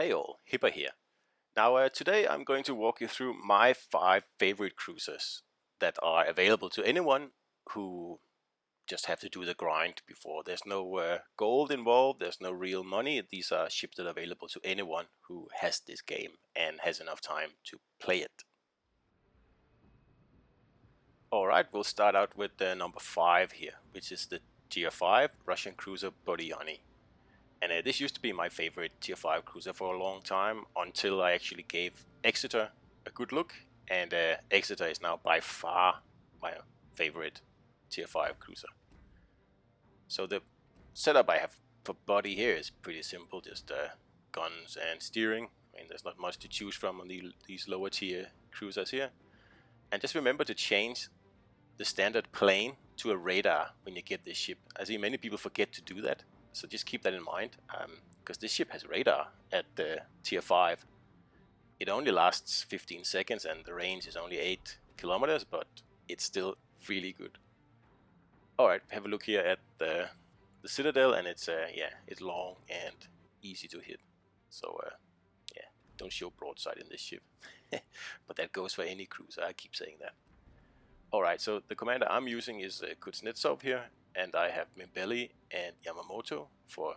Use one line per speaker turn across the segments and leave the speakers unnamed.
Hey all, Hipper here. Now today I'm going to walk you through my 5 favorite cruisers that are available to anyone who just have to do the grind before. There's no gold involved, there's no real money. These are ships that are available to anyone who has this game and has enough time to play it. Alright, we'll start out with the number 5 here, which is the Tier 5 Russian cruiser Boliani. And this used to be my favorite Tier 5 cruiser for a long time, until I actually gave Exeter a good look, and Exeter is now by far my favorite Tier 5 cruiser. So the setup I have for body here is pretty simple, just guns and steering. I mean, there's not much to choose from on these lower tier cruisers here. And just remember to change the standard plane to a radar when you get this ship. I see many people forget to do that. So just keep that in mind, because this ship has radar at the Tier 5. It only lasts 15 seconds and the range is only 8 kilometers, but it's still really good. Alright, have a look here at the Citadel, and it's it's long and easy to hit. So yeah, don't show broadside in this ship. But that goes for any cruiser, I keep saying that. Alright, so the commander I'm using is Kuznetsov here, and I have Mimbelli and Yamamoto for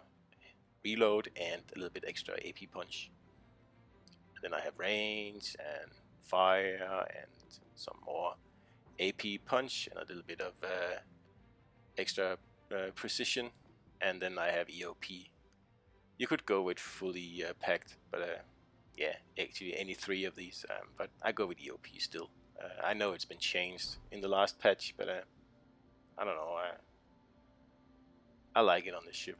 reload and a little bit extra AP punch. And then I have range and fire and some more AP punch and a little bit of extra precision, and then I have EOP. You could go with fully packed, but yeah, actually any 3 of these, but I go with EOP still. I know it's been changed in the last patch, but I don't know, I like it on this ship.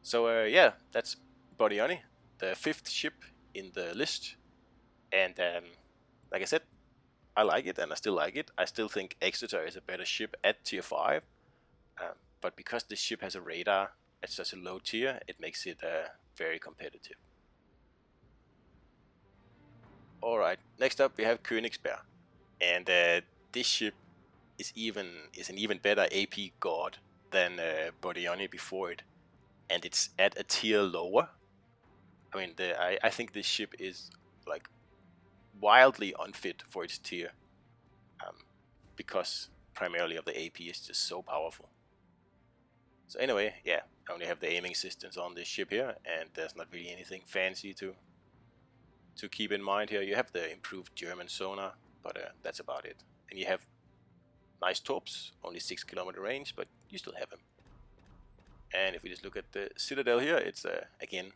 So yeah, that's Boliani, the 5th ship in the list, and like I said, I like it and I still like it. I still think Exeter is a better ship at Tier 5, but because this ship has a radar at such a low tier, it makes it very competitive. Alright, next up we have Kunix, and this ship is an even better AP god than Boliani before it, and it's at a tier lower. I mean, I think this ship is like wildly unfit for its tier, because primarily of the AP is just so powerful. So anyway, yeah, I only have the aiming systems on this ship here, and there's not really anything fancy to keep in mind here. You have the improved German sonar, but that's about it. And you have nice torps, only 6 kilometer range, but you still have them. And if we just look at the Citadel here, it's again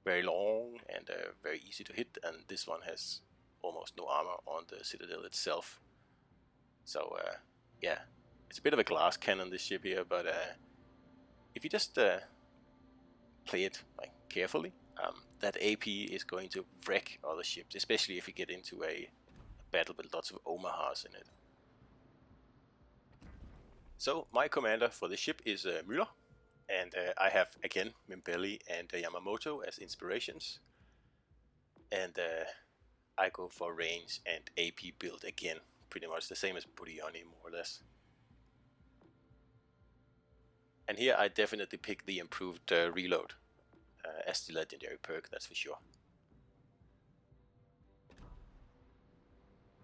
very long and very easy to hit, and this one has almost no armor on the Citadel itself. So yeah, it's a bit of a glass cannon, this ship here, but if you just play it like carefully, that AP is going to wreck other ships, especially if you get into a battle with lots of Omahas in it. So my commander for the ship is Müller, and I have again Mimbelli and Yamamoto as inspirations, and I go for range and AP build again, pretty much the same as Boliani, more or less. And here I definitely pick the improved reload as the legendary perk, that's for sure.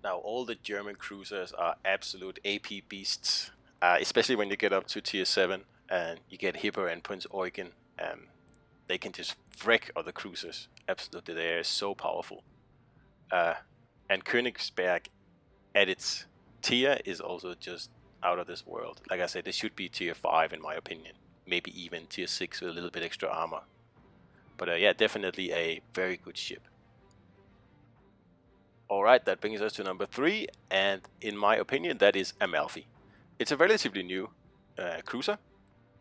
Now all the German cruisers are absolute AP beasts, especially when you get up to tier 7 and you get Hipper and Prince Eugen. They can just wreck other cruisers, absolutely, they are so powerful. And Königsberg at its tier is also just out of this world. Like I said, it should be tier 5 in my opinion, maybe even tier 6 with a little bit extra armor. But yeah, definitely a very good ship. Alright, that brings us to number 3, and in my opinion that is Amalfi. It's a relatively new cruiser,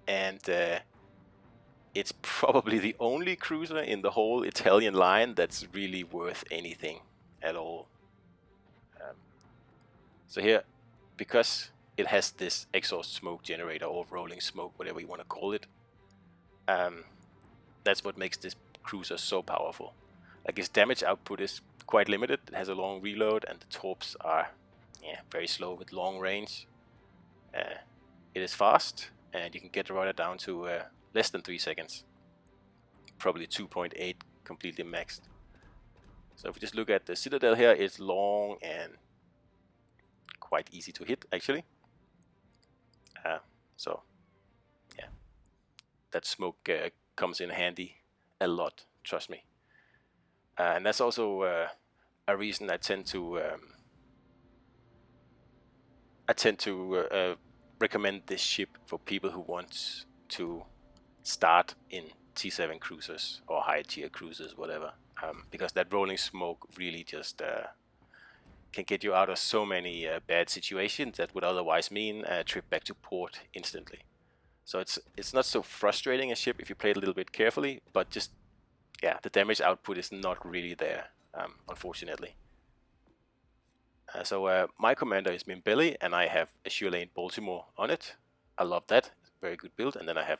and it's probably the only cruiser in the whole Italian line that's really worth anything at all. So here, because it has this exhaust smoke generator or rolling smoke, whatever you want to call it, that's what makes this cruiser so powerful. Like, its damage output is quite limited, it has a long reload, and the torps are very slow with long range. It is fast, and you can get the rudder down to less than 3 seconds. Probably 2.8 completely maxed. So if we just look at the Citadel here, it's long and quite easy to hit actually. So yeah, that smoke comes in handy a lot, trust me. And that's also a reason I tend to recommend this ship for people who want to start in T7 cruisers or high tier cruisers, whatever, because that rolling smoke really just can get you out of so many bad situations that would otherwise mean a trip back to port instantly. So it's not so frustrating a ship if you play it a little bit carefully, but just yeah, the damage output is not really there, unfortunately. So my commander is Mimbelli, and I have Azure Lane Baltimore on it. I love that. Very good build. And then I have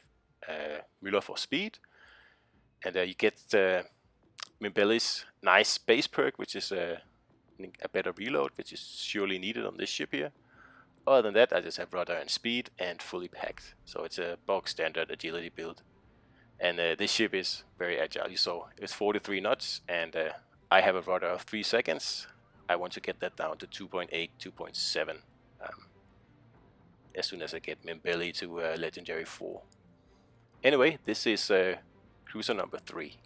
Müller for speed. And you get Mimbelli's nice base perk, which is a better reload, which is surely needed on this ship here. Other than that, I just have rudder and speed and fully packed. So it's a bog standard agility build. And this ship is very agile. You saw it's 43 knots, and I have a rudder of 3 seconds. I want to get that down to 2.8, 2.7 as soon as I get Mimbelli to Legendary 4. Anyway, this is cruiser number 3.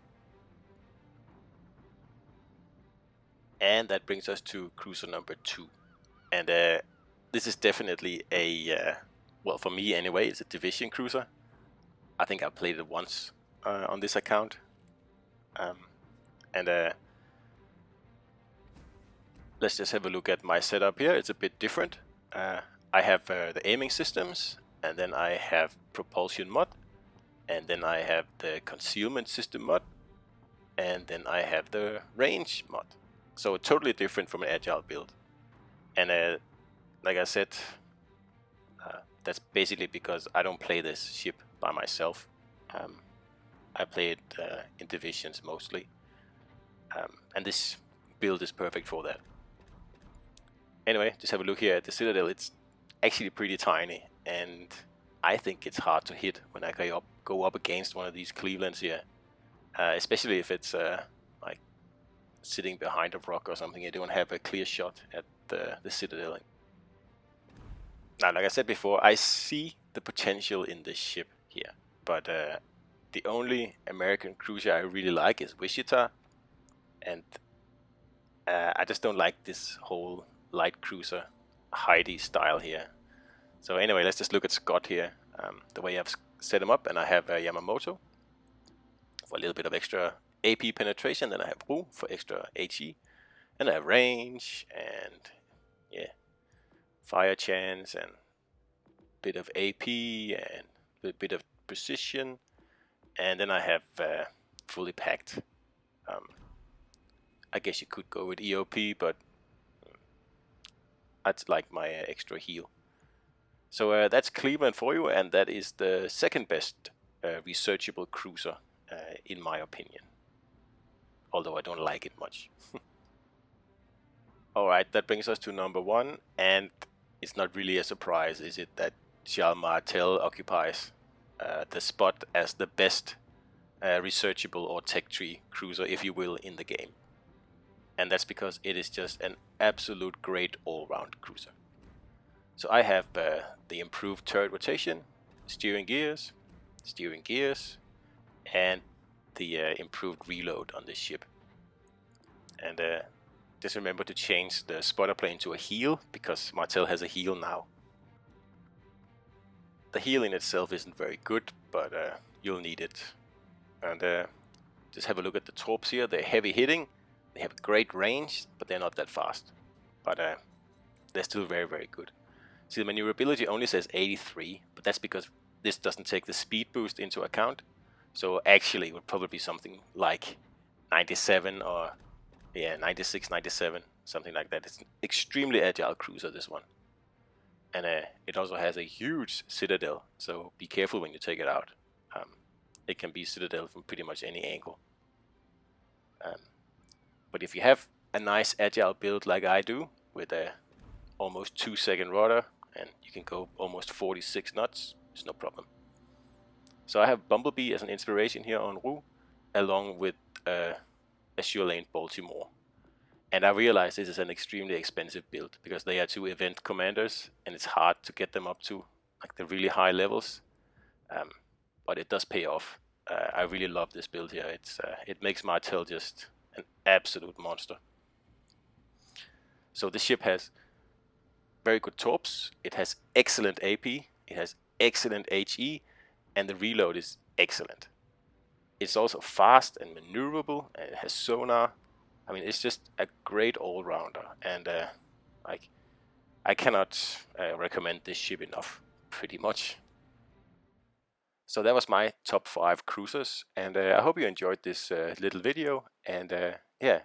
And that brings us to cruiser number 2. And this is definitely a, well, for me anyway, it's a division cruiser. I think I played it once on this account. Let's just have a look at my setup here. It's a bit different. I have the aiming systems, and then I have propulsion mod, and then I have the concealment system mod, and then I have the range mod. So totally different from an agile build. And like I said, that's basically because I don't play this ship by myself. I play it in divisions mostly, and this build is perfect for that. Anyway, just have a look here at the Citadel. It's actually pretty tiny, and I think it's hard to hit when I go up against one of these Clevelands here, especially if it's like sitting behind a rock or something. You don't have a clear shot at the Citadel. Now, like I said before, I see the potential in this ship here, but the only American cruiser I really like is Wichita, and I just don't like this whole light cruiser Heidi style here. So anyway, let's just look at Scott here, the way I've set him up, and I have Yamamoto for a little bit of extra AP penetration, then I have Ru for extra HE, and I have range, and yeah, fire chance, and bit of AP, and a bit of precision, and then I have fully packed. I guess you could go with EOP, but I'd like my extra heal. So that's Cleveland for you, and that is the second best researchable cruiser in my opinion. Although I don't like it much. Alright, that brings us to number 1, and it's not really a surprise, is it, that Charles Martel occupies the spot as the best researchable or tech tree cruiser, if you will, in the game. And that's because it is just an absolute great all-round cruiser. So I have the improved turret rotation, steering gears, and the improved reload on this ship. And just remember to change the spotter plane to a heal, because Martel has a heal now. The heal in itself isn't very good, but you'll need it. And just have a look at the torps here. They're heavy hitting, they have great range, but they're not that fast. But they're still very, very good. See, the maneuverability only says 83, but that's because this doesn't take the speed boost into account. So actually it would probably be something like 97 or 96, 97, something like that. It's an extremely agile cruiser, this one. And it also has a huge citadel, so be careful when you take it out. It can be citadel from pretty much any angle. But if you have a nice agile build like I do, with a almost 2-second rudder, and you can go almost 46 knots, it's no problem. So I have Bumblebee as an inspiration here on Ru, along with Azure Lane Baltimore. And I realize this is an extremely expensive build because they are 2 event commanders and it's hard to get them up to like the really high levels. But it does pay off. I really love this build here. It makes Martel just an absolute monster. So this ship has very good torps. It has excellent AP. It has excellent HE, and the reload is excellent. It's also fast and maneuverable, and it has sonar. I mean, it's just a great all-rounder, and like I cannot recommend this ship enough, pretty much. So that was my top 5 cruisers, and I hope you enjoyed this little video. And yeah,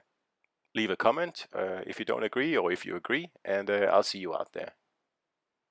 leave a comment if you don't agree or if you agree, and I'll see you out there.